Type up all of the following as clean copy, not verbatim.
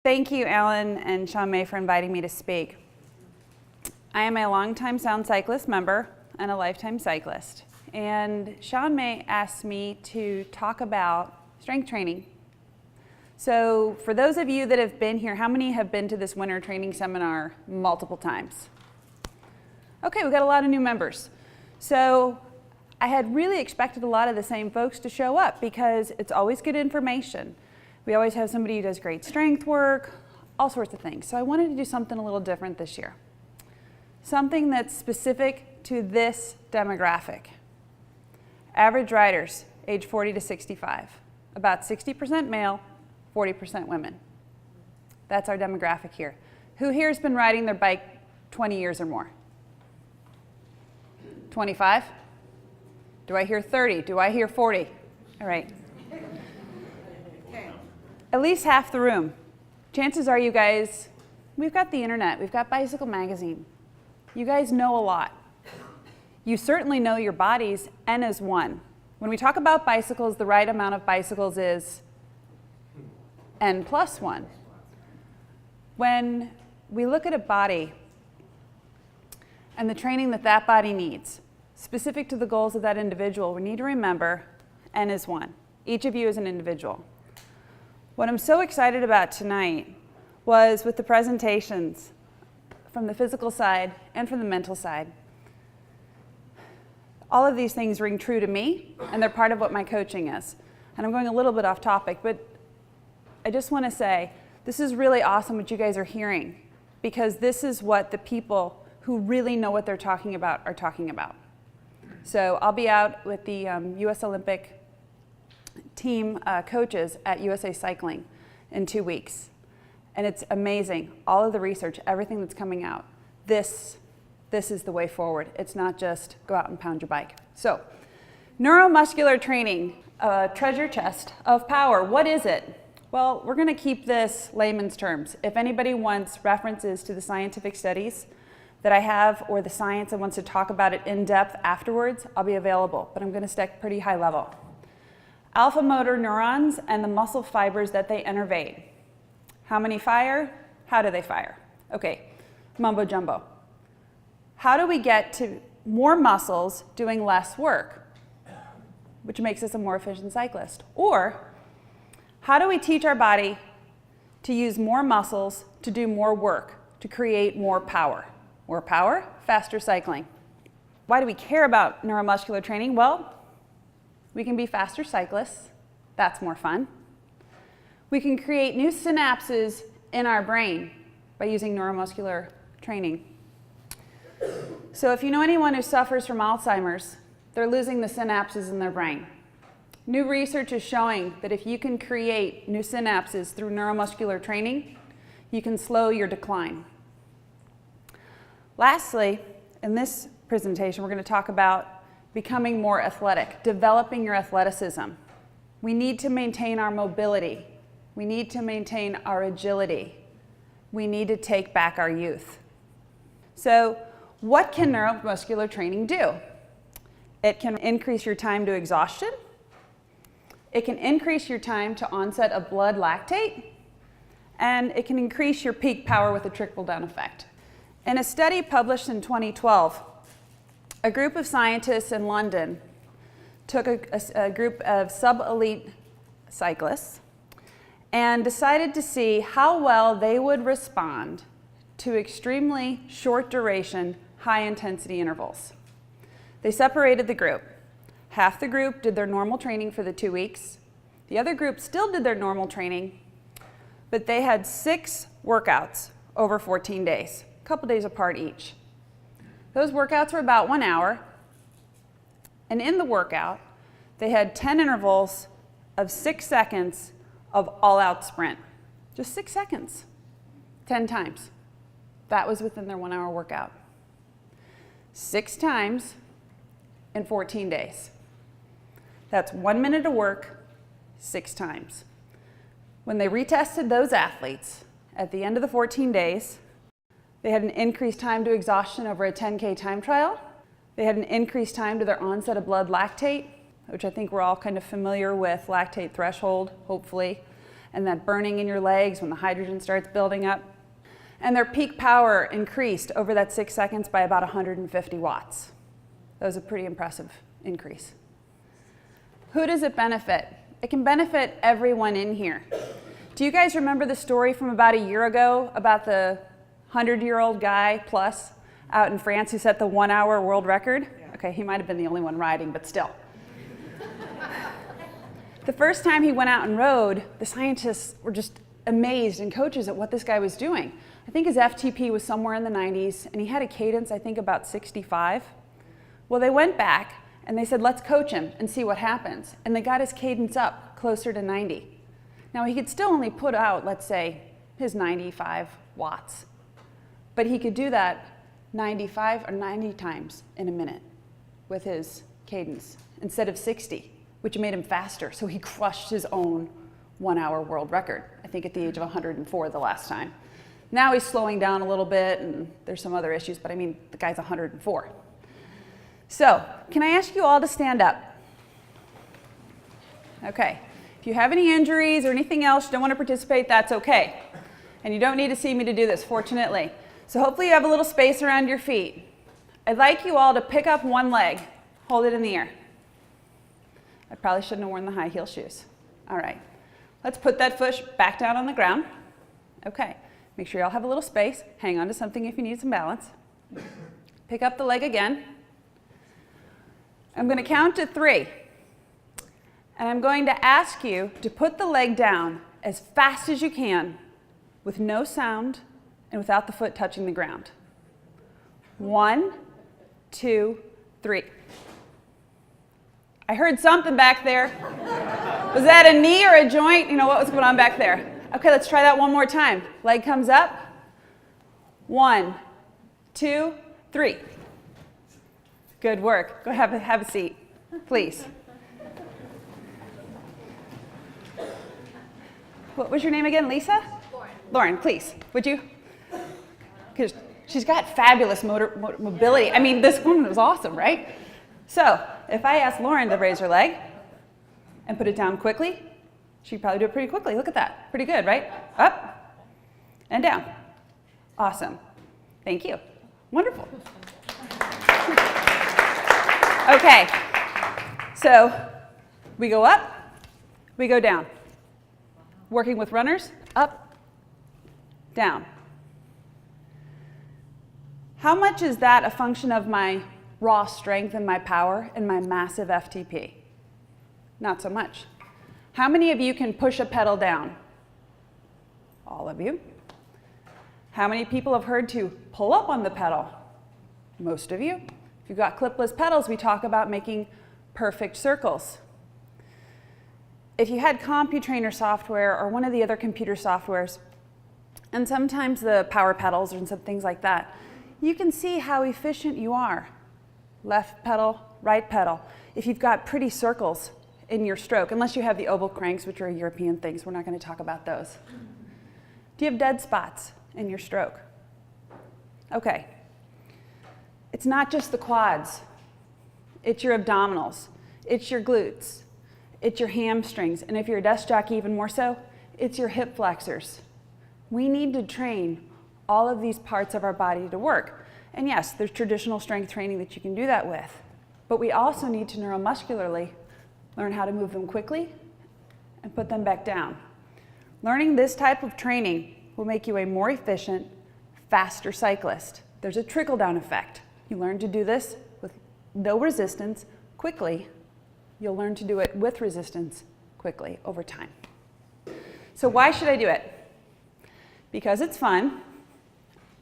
Thank you, Alan and Sean May, for inviting me to speak. I am a longtime Sound Cyclist member and a lifetime cyclist. And Sean May asked me to talk about strength training. So for those of you that have been here, how many have been to this winter training seminar multiple times? Okay, we've got a lot of new members. So I had really expected a lot of the same folks to show up because it's always good information. We always have somebody who does great strength work, all sorts of things. So I wanted to do something a little different this year. Something that's specific to this demographic. Average riders, age 40 to 65. About 60% male, 40% women. That's our demographic here. Who here has been riding their bike 20 years or more? 25? Do I hear 30? Do I hear 40? All right. At least half the room. Chances are you guys, we've got the internet, we've got Bicycle Magazine. You guys know a lot. You certainly know your bodies, N is 1. When we talk about bicycles, the right amount of bicycles is N plus 1. When we look at a body and the training that that body needs, specific to the goals of that individual, we need to remember N is 1. Each of you is an individual. What I'm so excited about tonight was with the presentations from the physical side and from the mental side. All of these things ring true to me, and they're part of what my coaching is. And I'm going a little bit off topic, but I just want to say this is really awesome what you guys are hearing, because this is what the people who really know what they're talking about are talking about. So I'll be out with the US Olympic team coaches at USA Cycling in 2 weeks. And it's amazing, all of the research, everything that's coming out. This is the way forward. It's not just go out and pound your bike. So, neuromuscular training, treasure chest of power. What is it? Well, we're going to keep this layman's terms. If anybody wants references to the scientific studies that I have or the science and wants to talk about it in depth afterwards, I'll be available. But I'm going to stick pretty high level. Alpha motor neurons and the muscle fibers that they innervate. How many fire? How do they fire? Okay, mumbo jumbo. How do we get to more muscles doing less work, which makes us a more efficient cyclist? Or how do we teach our body to use more muscles to do more work, to create more power? More power, faster cycling. Why do we care about neuromuscular training? Well, we can be faster cyclists. That's more fun. We can create new synapses in our brain by using neuromuscular training. So if you know anyone who suffers from Alzheimer's, they're losing the synapses in their brain. New research is showing that if you can create new synapses through neuromuscular training, you can slow your decline. Lastly, in this presentation, we're going to talk about becoming more athletic, developing your athleticism. We need to maintain our mobility. We need to maintain our agility. We need to take back our youth. So what can neuromuscular training do? It can increase your time to exhaustion. It can increase your time to onset of blood lactate. And it can increase your peak power with a trickle-down effect. In a study published in 2012, a group of scientists in London took a group of sub-elite cyclists and decided to see how well they would respond to extremely short duration, high intensity intervals. They separated the group. Half the group did their normal training for the 2 weeks. The other group still did their normal training, but they had 6 workouts over 14 days, a couple days apart each. Those workouts were about 1 hour, and in the workout, they had 10 intervals of 6 seconds of all-out sprint. Just 6 seconds, 10 times. That was within their 1 hour workout. 6 times in 14 days. That's 1 minute of work, 6 times. When they retested those athletes at the end of the 14 days, they had an increased time to exhaustion over a 10K time trial. They had an increased time to their onset of blood lactate, which I think we're all kind of familiar with, lactate threshold, hopefully. and that burning in your legs when the hydrogen starts building up. And their peak power increased over that 6 seconds by about 150 watts. That was a pretty impressive increase. Who does it benefit? It can benefit everyone in here. Do you guys remember the story from about a year ago about the 100-year-old guy plus out in France who set the 1-hour world record? Yeah. Okay, he might have been the only one riding, but still. The first time he went out and rode, the scientists were just amazed and coaches at what this guy was doing. I think his FTP was somewhere in the 90s, and he had a cadence, I think, about 65. Well, they went back, and they said, let's coach him and see what happens. And they got his cadence up closer to 90. Now, he could still only put out, let's say, his 95 watts. But he could do that 95 or 90 times in a minute with his cadence instead of 60, which made him faster. So he crushed his own 1-hour world record, I think at the age of 104 the last time. Now he's slowing down a little bit, and there's some other issues, but I mean, the guy's 104. So, can I ask you all to stand up? Okay. If you have any injuries or anything else, you don't want to participate, that's okay. And you don't need to see me to do this, fortunately. So hopefully you have a little space around your feet. I'd like you all to pick up one leg, hold it in the air. I probably shouldn't have worn the high heel shoes. All right. Let's put that foot back down on the ground. Okay. Make sure you all have a little space. Hang on to something if you need some balance. Pick up the leg again. I'm going to count to 3. And I'm going to ask you to put the leg down as fast as you can with no sound and without the foot touching the ground. 1, 2, 3. I heard something back there. Was that a knee or a joint? You know, what was going on back there? Okay, let's try that one more time. Leg comes up. 1, 2, 3. Good work. Go have a seat, please. What was your name again, Lisa? Lauren. Lauren, please, would you? Because she's got fabulous mobility. I mean, this one was awesome, right? So, if I ask Lauren to raise her leg and put it down quickly, she'd probably do it pretty quickly. Look at that. Pretty good, right? Up and down. Awesome. Thank you. Wonderful. Okay. So, we go up, we go down. Working with runners, up, down. How much is that a function of my raw strength and my power and my massive FTP? Not so much. How many of you can push a pedal down? All of you. How many people have heard to pull up on the pedal? Most of you. If you've got clipless pedals, we talk about making perfect circles. If you had CompuTrainer software or one of the other computer softwares, and sometimes the power pedals and some things like that, you can see how efficient you are. Left pedal, right pedal. If you've got pretty circles in your stroke, unless you have the oval cranks, which are European things, we're not going to talk about those. Do you have dead spots in your stroke? Okay. It's not just the quads. It's your abdominals. It's your glutes. It's your hamstrings, and if you're a desk jockey, even more so, it's your hip flexors. We need to train all of these parts of our body to work. And yes, there's traditional strength training that you can do that with, but we also need to neuromuscularly learn how to move them quickly and put them back down. Learning this type of training will make you a more efficient, faster cyclist. There's a trickle-down effect. You learn to do this with no resistance quickly. You'll learn to do it with resistance quickly over time. So why should I do it? Because it's fun,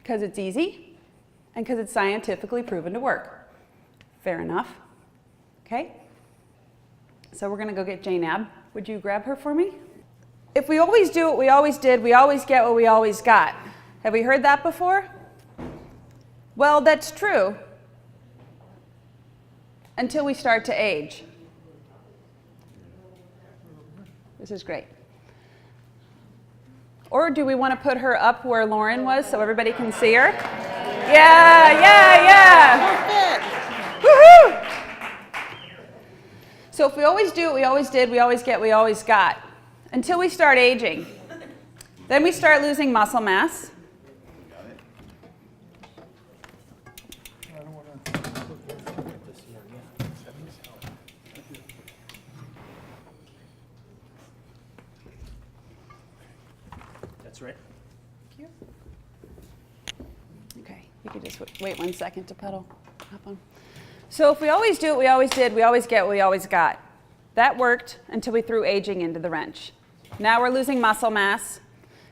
because it's easy, and because it's scientifically proven to work. Fair enough. Okay? So we're going to go get Jane Ab. Would you grab her for me? If we always do what we always did, we always get what we always got. Have we heard that before? Well, that's true until we start to age. This is great. Or do we want to put her up where Lauren was so everybody can see her? Yeah. Woohoo! So if we always do what we always did, we always get what we always got. until we start aging. Then we start losing muscle mass. That's right. Thank you. Okay, you could just wait 1 second to pedal up on. So if we always do what we always did, we always get what we always got. That worked until we threw aging into the wrench. Now we're losing muscle mass.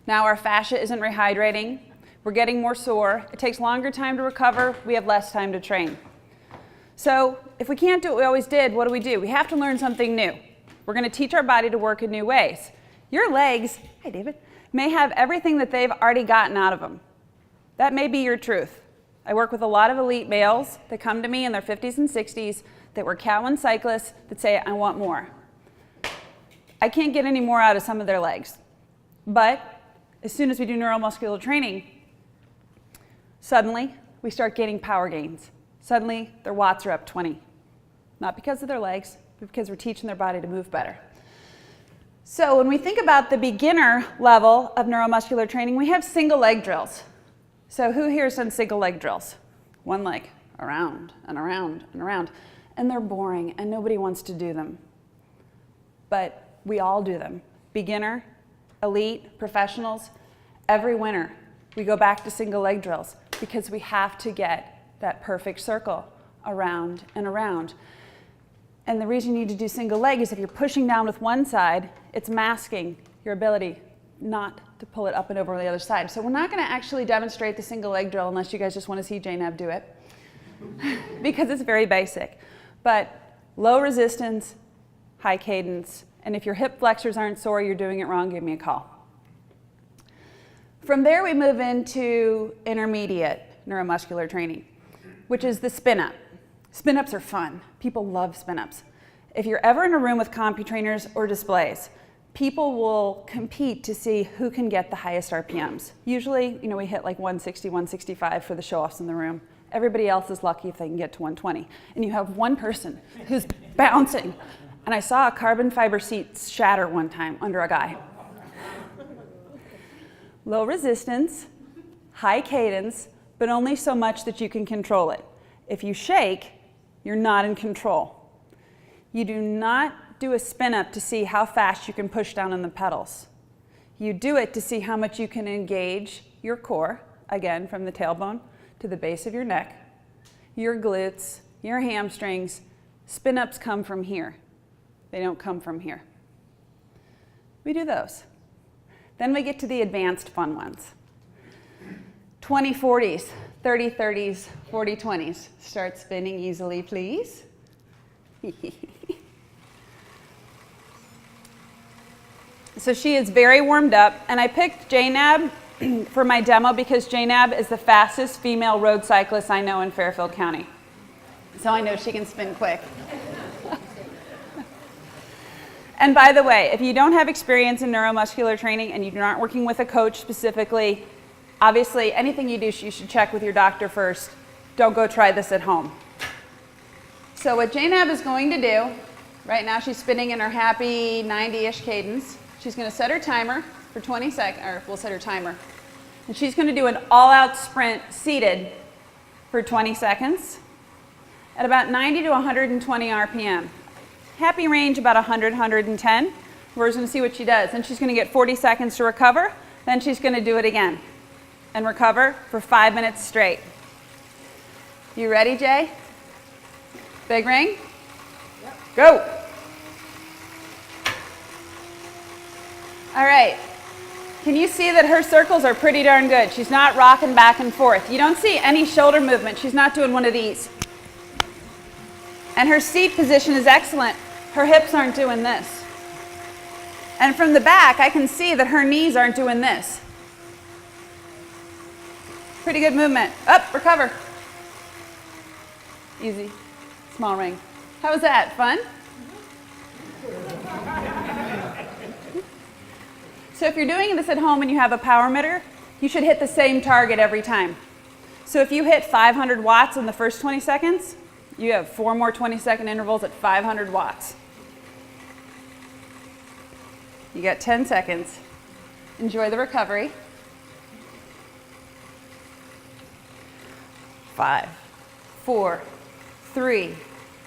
Now our fascia isn't rehydrating. We're getting more sore. It takes longer time to recover. We have less time to train. So if we can't do what we always did, what do? We have to learn something new. We're going to teach our body to work in new ways. Your legs, hi David, may have everything that they've already gotten out of them. That may be your truth. I work with a lot of elite males that come to me in their 50s and 60s that were Sound Cyclists that say, I want more. I can't get any more out of some of their legs. But as soon as we do neuromuscular training, suddenly we start getting power gains. Suddenly their watts are up 20. Not because of their legs, but because we're teaching their body to move better. So when we think about the beginner level of neuromuscular training, we have single leg drills. So who here has done single leg drills? One leg, around and around and around. And they're boring and nobody wants to do them. But we all do them. Beginner, elite, professionals, every winter we go back to single leg drills because we have to get that perfect circle around and around. And the reason you need to do single leg is if you're pushing down with one side, it's masking your ability not to pull it up and over on the other side. So we're not going to actually demonstrate the single leg drill unless you guys just want to see Jaynab do it because it's very basic. But low resistance, high cadence, and if your hip flexors aren't sore, you're doing it wrong, give me a call. From there, we move into intermediate neuromuscular training, which is the spin-up. Spin-ups are fun. People love spin-ups. If you're ever in a room with CompuTrainers or displays, people will compete to see who can get the highest RPMs. Usually, we hit like 160, 165 for the show-offs in the room. Everybody else is lucky if they can get to 120. And you have one person who's bouncing. And I saw a carbon fiber seat shatter one time under a guy. Low resistance, high cadence, but only so much that you can control it. If you shake, you're not in control. You do not do a spin-up to see how fast you can push down on the pedals. You do it to see how much you can engage your core, again, from the tailbone to the base of your neck, your glutes, your hamstrings. Spin-ups come from here. They don't come from here. We do those. Then we get to the advanced fun ones. 20-40s, 30-30s, 40-20s. Start spinning easily, please. So she is very warmed up, and I picked Jaynab for my demo because Jaynab is the fastest female road cyclist I know in Fairfield County. So I know she can spin quick. And by the way, if you don't have experience in neuromuscular training and you aren't working with a coach specifically, obviously anything you do, you should check with your doctor first. Don't go try this at home. So what Jaynab is going to do, right now she's spinning in her happy 90-ish cadence. She's going to set her timer for 20 seconds, or we'll set her timer. And she's going to do an all-out sprint seated for 20 seconds at about 90 to 120 RPM. Happy range about 100, 110. We're just going to see what she does. And she's going to get 40 seconds to recover. Then she's going to do it again and recover for 5 minutes straight. You ready, Jay? Big ring? Yep. Go. All right. Can you see that her circles are pretty darn good? She's not rocking back and forth. You don't see any shoulder movement. She's not doing one of these. And her seat position is excellent. Her hips aren't doing this. And from the back, I can see that her knees aren't doing this. Pretty good movement. Up, recover. Easy. Small ring. How was that? Fun? So if you're doing this at home and you have a power meter, you should hit the same target every time. So if you hit 500 watts in the first 20 seconds, you have 4 more 20-second intervals at 500 watts. You got 10 seconds. Enjoy the recovery. 5, 4, 3,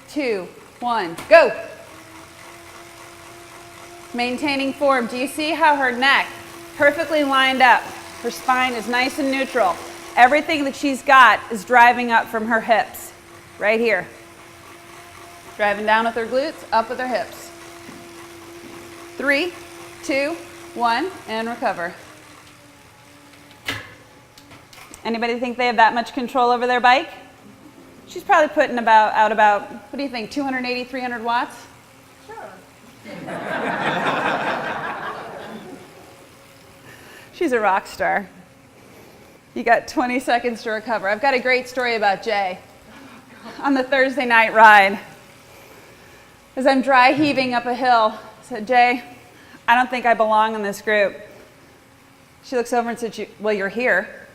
2, 1, go. Maintaining form. Do you see how her neck perfectly lined up? Her spine is nice and neutral. Everything that she's got is driving up from her hips, right here. Driving down with her glutes, up with her hips. 3, 2, 1, and recover. Anybody think they have that much control over their bike? She's probably putting out about, what do you think, 280, 300 watts? Sure. She's a rock star. You got 20 seconds to recover. I've got a great story about Jay. On the Thursday night ride, as I'm dry heaving up a hill, I said, Jay, I don't think I belong in this group. She looks over and said, well, you're here.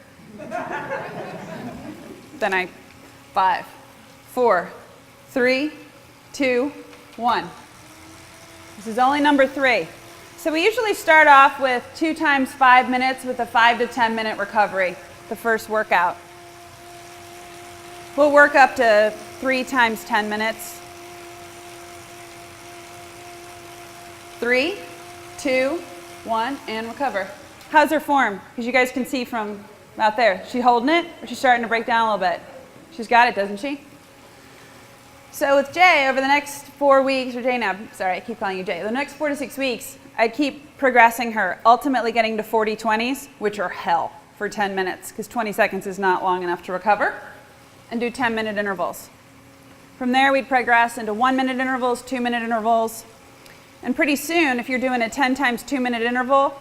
Then 5, 4, 3, 2, 1. This is only number 3. So we usually start off with 2 times 5 minutes with a 5 to 10 minute recovery, the first workout. We'll work up to 3 times 10 minutes. 3, 2, 1, and recover. How's her form? Because you guys can see from out there. She holding it, or she's starting to break down a little bit? She's got it, doesn't she? So with Jay, over the next 4 weeks, or Jay now, sorry, I keep calling you Jay. The next 4 to 6 weeks, I'd keep progressing her, ultimately getting to 40-20s, which are hell for 10 minutes, because 20 seconds is not long enough to recover, and do 10-minute intervals. From there, we'd progress into 1-minute intervals, 2-minute intervals, and pretty soon, if you're doing a 10 times 2-minute interval,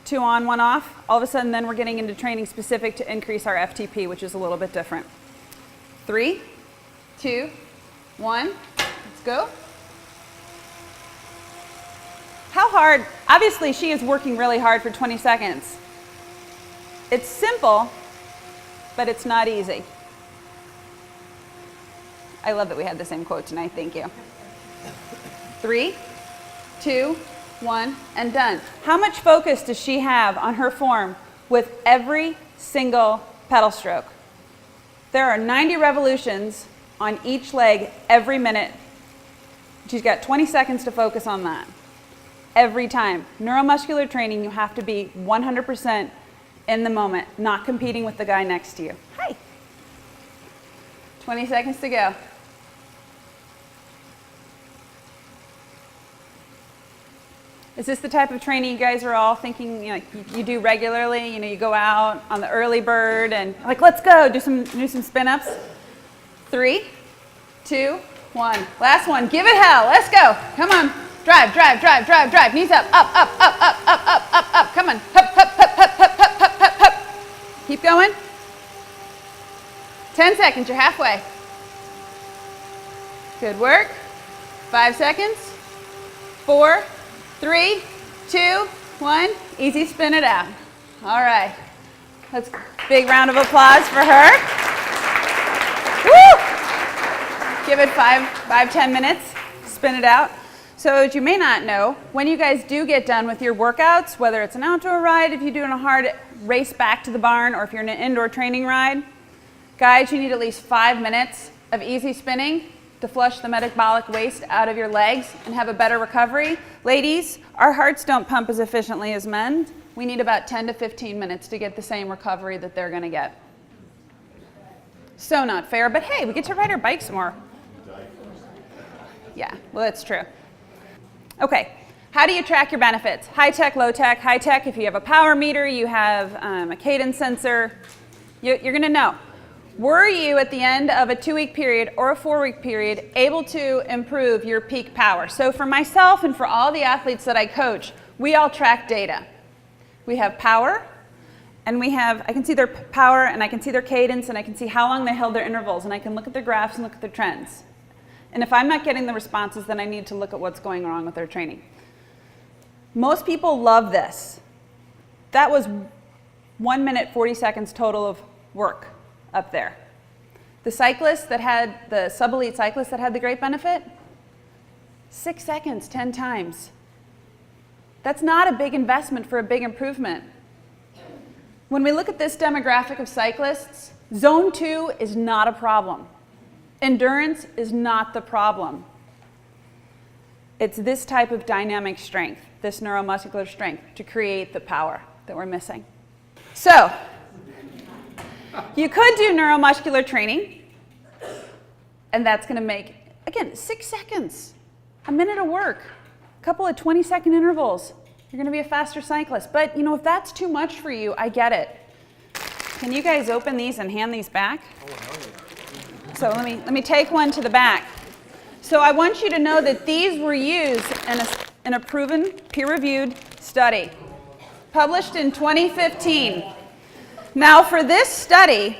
2 on, 1 off, all of a sudden then we're getting into training specific to increase our FTP, which is a little bit different. 3, 2, 1, let's go. How hard? Obviously she is working really hard for 20 seconds. It's simple, but it's not easy. I love that we had the same quote tonight, thank you. 3, 2, 1, and done. How much focus does she have on her form with every single pedal stroke? There are 90 revolutions on each leg every minute. She's got 20 seconds to focus on that. Every time. Neuromuscular training, you have to be 100% in the moment, not competing with the guy next to you. Hi. 20 seconds to go. Is this the type of training you guys are all thinking, you do regularly? You go out on the early bird and like, let's go, do some spin-ups. 3, 2, 1. Last one. Give it hell. Let's go. Come on. Drive, drive, drive, drive, drive. Knees up, up, up, up, up, up, up, up, up. Come on. Hup, hup, hup, hup, hup, hup, hup, hup, hup. Keep going. 10 seconds. You're halfway. Good work. 5 seconds. 4, 3, 2, 1. Easy, spin it out. All right. Let's big round of applause for her. Woo! Give it 5-10 minutes. Spin it out. So as you may not know, when you guys do get done with your workouts, whether it's an outdoor ride, if you're doing a hard race back to the barn, or if you're in an indoor training ride, guys, you need at least 5 minutes of easy spinning to flush the metabolic waste out of your legs and have a better recovery. Ladies, our hearts don't pump as efficiently as men. We need about 10 to 15 minutes to get the same recovery that they're gonna get. So not fair, but hey, we get to ride our bikes more. Yeah, well, that's true. Okay, how do you track your benefits? High tech, low tech. High tech, if you have a power meter, you have a cadence sensor, you're gonna know. Were you at the end of a 2-week period or a 4-week period able to improve your peak power? So for myself and for all the athletes that I coach, we all track data. We have power, and I can see their power, and I can see their cadence, and I can see how long they held their intervals, and I can look at their graphs and look at their trends. And if I'm not getting the responses, then I need to look at what's going wrong with their training. Most people love this. That was 1 minute, 40 seconds total of work up there. The cyclists that had, the sub-elite cyclists that had the great benefit, 6 seconds, 10 times. That's not a big investment for a big improvement. When we look at this demographic of cyclists, zone 2 is not a problem. Endurance is not the problem. It's this type of dynamic strength, this neuromuscular strength, to create the power that we're missing. So, you could do neuromuscular training, and that's going to make, again, 6 seconds, a minute of work, a couple of 20-second intervals. You're going to be a faster cyclist. But, you know, if that's too much for you, I get it. Can you guys open these and hand these back? So let me take one to the back. So I want you to know that these were used in a proven, peer-reviewed study, published in 2015. Now, for this study,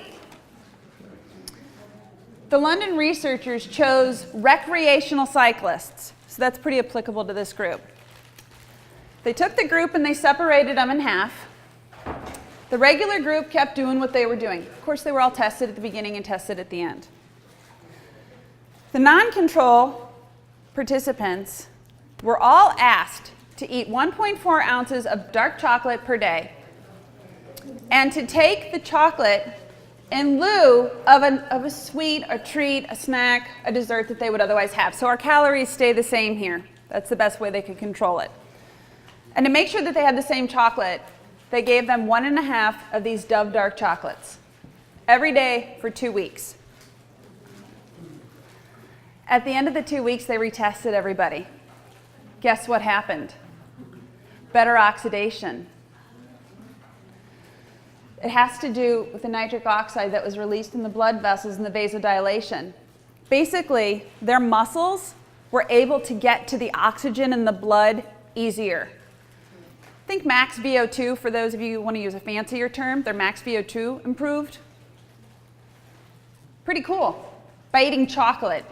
the London researchers chose recreational cyclists. So that's pretty applicable to this group. They took the group and they separated them in half. The regular group kept doing what they were doing. Of course, they were all tested at the beginning and tested at the end. The non-control participants were all asked to eat 1.4 ounces of dark chocolate per day and to take the chocolate in lieu of a sweet, a treat, a snack, a dessert that they would otherwise have. So our calories stay the same here. That's the best way they could control it. And to make sure that they had the same chocolate, they gave them 1.5 of these Dove dark chocolates every day for 2 weeks. At the end of the 2 weeks, they retested everybody. Guess what happened? Better oxidation. It has to do with the nitric oxide that was released in the blood vessels and the vasodilation. Basically, their muscles were able to get to the oxygen in the blood easier. Think max VO2, for those of you who want to use a fancier term, their max VO2 improved. Pretty cool. By eating chocolate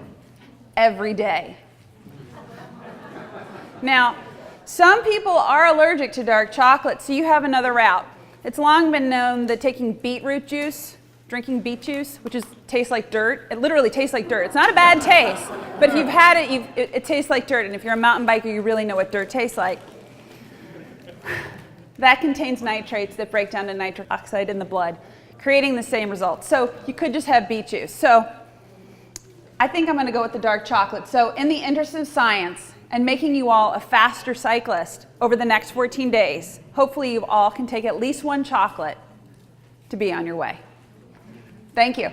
every day. Now, some people are allergic to dark chocolate, so you have another route. It's long been known that taking beetroot juice, drinking beet juice, which tastes like dirt, it literally tastes like dirt. It's not a bad taste, but if you've had it, it tastes like dirt, and if you're a mountain biker, you really know what dirt tastes like. That contains nitrates that break down to nitric oxide in the blood, creating the same result. So you could just have beet juice. So I think I'm going to go with the dark chocolate. So in the interest of science and making you all a faster cyclist over the next 14 days, hopefully you all can take at least one chocolate to be on your way. Thank you.